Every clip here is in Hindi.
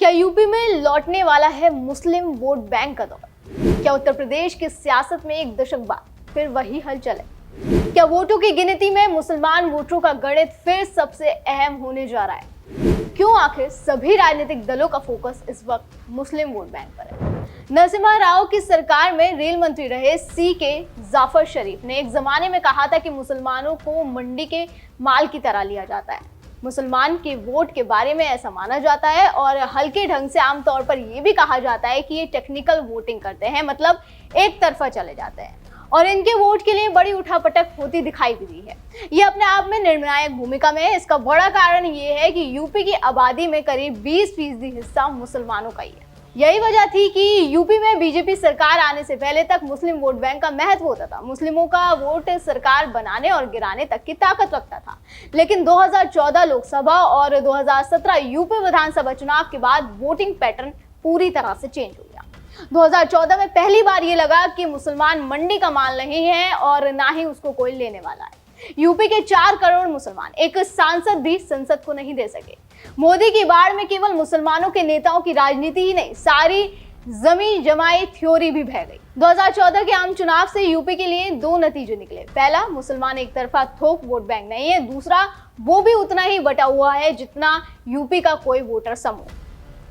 क्या यूपी में लौटने वाला है मुस्लिम वोट बैंक का दौर? क्या उत्तर प्रदेश की सियासत में एक दशक बाद फिर वही हलचल है? क्या वोटों की गिनती में मुसलमान वोटरों का गणित फिर सबसे अहम होने जा रहा है? क्यों आखिर सभी राजनीतिक दलों का फोकस इस वक्त मुस्लिम वोट बैंक पर है? नरसिम्हा राव की सरकार में रेल मंत्री रहे के जाफर शरीफ ने एक जमाने में कहा था कि मुसलमानों को मंडी के माल की तरह लिया जाता है। मुसलमान के वोट के बारे में ऐसा माना जाता है और हल्के ढंग से आमतौर पर यह भी कहा जाता है कि ये टेक्निकल वोटिंग करते हैं, मतलब एक तरफा चले जाते हैं और इनके वोट के लिए बड़ी उठापटक होती दिखाई भी दी है। ये अपने आप में निर्णायक भूमिका में है। इसका बड़ा कारण ये है कि यूपी की आबादी में करीब 20% हिस्सा मुसलमानों का ही है। यही वजह थी कि यूपी में बीजेपी सरकार आने से पहले तक मुस्लिम वोट बैंक का महत्व होता था। मुस्लिमों का वोट सरकार बनाने और गिराने तक की ताकत रखता था। लेकिन 2014 लोकसभा और 2017 यूपी विधानसभा चुनाव के बाद वोटिंग पैटर्न पूरी तरह से चेंज हो गया। 2014 में पहली बार ये लगा कि मुसलमान मंडी का माल नहीं है और ना ही उसको कोई लेने वाला है। यूपी के 4 करोड़ मुसलमान एक सांसद भी संसद को नहीं दे सके। मोदी की बाढ़ में केवल मुसलमानों के नेताओं की राजनीति ही नहीं, सारी जमी जमाई थ्योरी भी बह गई। 2014 के आम चुनाव से यूपी के लिए 2 नतीजे निकले। पहला, मुसलमान एक तरफा थोक वोट बैंक नहीं है। दूसरा, वो भी उतना ही बटा हुआ है जितना यूपी का कोई वोटर समूह।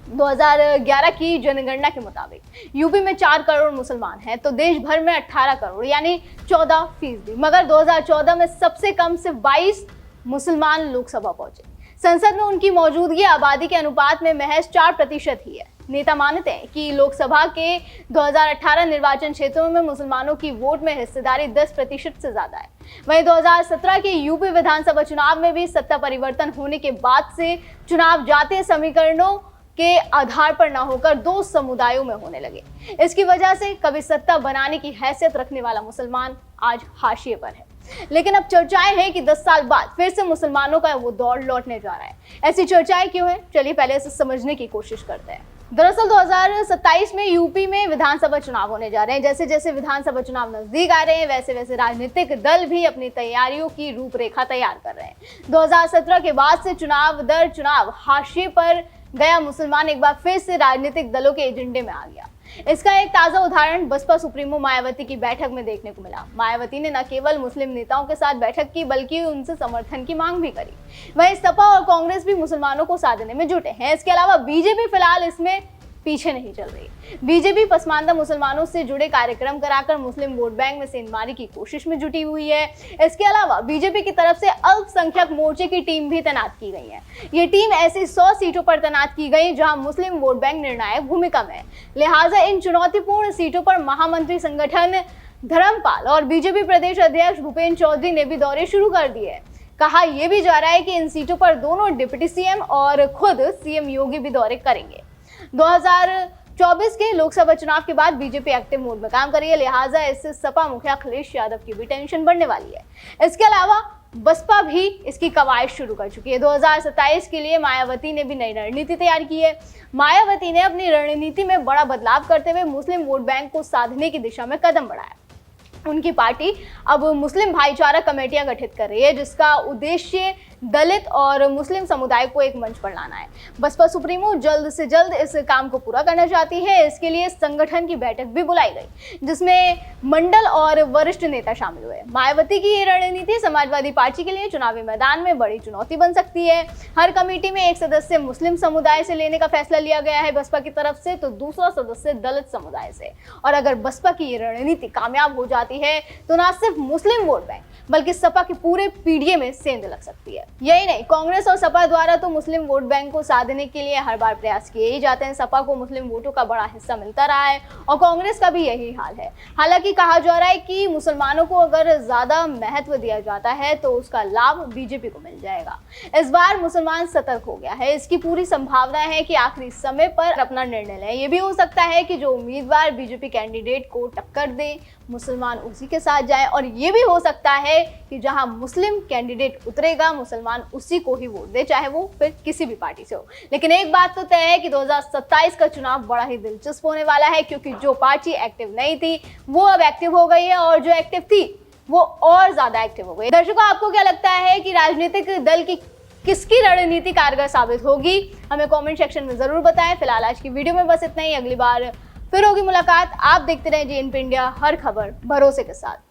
2011 की जनगणना के मुताबिक यूपी में 4 करोड़ मुसलमान हैं, तो देश भर में 18 करोड़ यानी 14%। मगर 2014 में सबसे कम सिर्फ 22 मुसलमान लोकसभा पहुंचे। संसद में उनकी मौजूदगी आबादी के अनुपात में महज 4% ही है। नेता मानते हैं कि लोकसभा के 2018 निर्वाचन क्षेत्रों में मुसलमानों की वोट में हिस्सेदारी 10% से ज्यादा है। वहीं 2017 के यूपी विधानसभा चुनाव में भी सत्ता परिवर्तन होने के बाद से चुनाव जातीय समीकरणों के आधार पर न होकर 2 समुदायों में होने लगे। इसकी वजह से कभी सत्ता बनाने की हैसियत रखने वाला मुसलमान आज हाशिए पर है। लेकिन अब चर्चाएं हैं कि 10 साल बाद फिर से मुसलमानों का वो दौर लौटने जा रहा है। ऐसी चर्चाएं क्यों है? चलिए पहले इसे समझने की कोशिश करते हैं। दरअसल 2027 में यूपी में विधानसभा चुनाव होने जा रहे हैं। जैसे जैसे विधानसभा चुनाव नजदीक आ रहे हैं, वैसे वैसे राजनीतिक दल भी अपनी तैयारियों की रूपरेखा तैयार कर रहे हैं। 2017 के बाद से चुनाव दर चुनाव हाशिए पर गया मुसलमान एक बार फिर से राजनीतिक दलों के एजेंडे में आ गया। इसका एक ताजा उदाहरण बसपा सुप्रीमो मायावती की बैठक में देखने को मिला। मायावती ने न केवल मुस्लिम नेताओं के साथ बैठक की, बल्कि उनसे समर्थन की मांग भी करी। वहीं सपा और कांग्रेस भी मुसलमानों को साधने में जुटे हैं। इसके अलावा बीजेपी फिलहाल इसमें पीछे नहीं चल रही। बीजेपी पसमानदा मुसलमानों से जुड़े कार्यक्रम कराकर मुस्लिम वोट बैंक में सेंधमारी की कोशिश में जुटी हुई है। इसके अलावा बीजेपी की तरफ से अल्पसंख्यक मोर्चे की टीम भी तैनात की गई है। ये टीम ऐसी 100 सीटों पर तैनात की गई जहां मुस्लिम वोट बैंक निर्णायक भूमिका में है। लिहाजा इन चुनौतीपूर्ण सीटों पर महामंत्री संगठन धर्मपाल और बीजेपी प्रदेश अध्यक्ष भूपेंद्र चौधरी ने भी दौरे शुरू कर दिए। कहा यह भी जा रहा है कि इन सीटों पर दोनों डिप्टी सीएम और खुद सीएम योगी भी दौरे करेंगे। 2024 के लोकसभा चुनाव के बाद बीजेपी एक्टिव मोड में काम करेगी। लिहाजा इससे सपा मुखिया अखिलेश यादव की भी टेंशन बढ़ने वाली है। इसके अलावा बसपा भी इसकी कवायद शुरू कर चुकी है। 2027 के लिए मायावती ने भी नई रणनीति तैयार की है। मायावती ने अपनी रणनीति में बड़ा बदलाव करते हुए मुस्लिम वोट बैंक को साधने की दिशा में कदम बढ़ाया। उनकी पार्टी अब मुस्लिम भाईचारा कमेटियां गठित कर रही है, जिसका उद्देश्य दलित और मुस्लिम समुदाय को एक मंच पर लाना है। बसपा सुप्रीमो जल्द से जल्द इस काम को पूरा करना चाहती है। इसके लिए संगठन की बैठक भी बुलाई गई, जिसमें मंडल और वरिष्ठ नेता शामिल हुए। मायावती की ये रणनीति समाजवादी पार्टी के लिए चुनावी मैदान में बड़ी चुनौती बन सकती है। हर कमेटी में एक सदस्य मुस्लिम समुदाय से लेने का फैसला लिया गया है बसपा की तरफ से, तो दूसरा सदस्य दलित समुदाय से। और अगर बसपा की ये रणनीति कामयाब हो जाती है तो न सिर्फ मुस्लिम वोट बैंक बल्कि सपा के पूरे पीढ़िए में सेंध लग सकती है। यही नहीं, कांग्रेस और सपा द्वारा तो मुस्लिम वोट बैंक को साधने के लिए हर बार प्रयास किए ही जाते हैं। सपा को मुस्लिम वोटों का बड़ा हिस्सा मिलता रहा है और कांग्रेस का भी यही हाल है। हालांकि कहा जा रहा है कि मुसलमानों को अगर ज्यादा महत्व दिया जाता है तो उसका लाभ बीजेपी को मिल जाएगा। इस बार मुसलमान सतर्क हो गया है। इसकी पूरी संभावना है कि आखिरी समय पर अपना निर्णय लें। यह भी हो सकता है कि जो उम्मीदवार बीजेपी कैंडिडेट को टक्कर दे मुसलमान उसी के साथ जाए, और ये भी हो सकता है कि जहां मुस्लिम कैंडिडेट उतरेगा मुसलमान उसी को ही वोट दे, चाहे वो फिर किसी भी पार्टी से हो। लेकिन एक बात तो तय है कि 2027 का चुनाव बड़ा ही दिलचस्प होने वाला है, क्योंकि जो पार्टी एक्टिव नहीं थी वो अब एक्टिव हो गई है और जो एक्टिव थी वो और ज्यादा एक्टिव हो गई। दर्शकों, आपको क्या लगता है कि राजनीतिक दल की किसकी रणनीति कारगर साबित होगी, हमें कमेंट सेक्शन में जरूर बताएं। फिलहाल आज की वीडियो में बस इतना ही। अगली बार फिर होगी मुलाकात। आप देखते रहें JNP इंडिया, हर खबर भरोसे के साथ।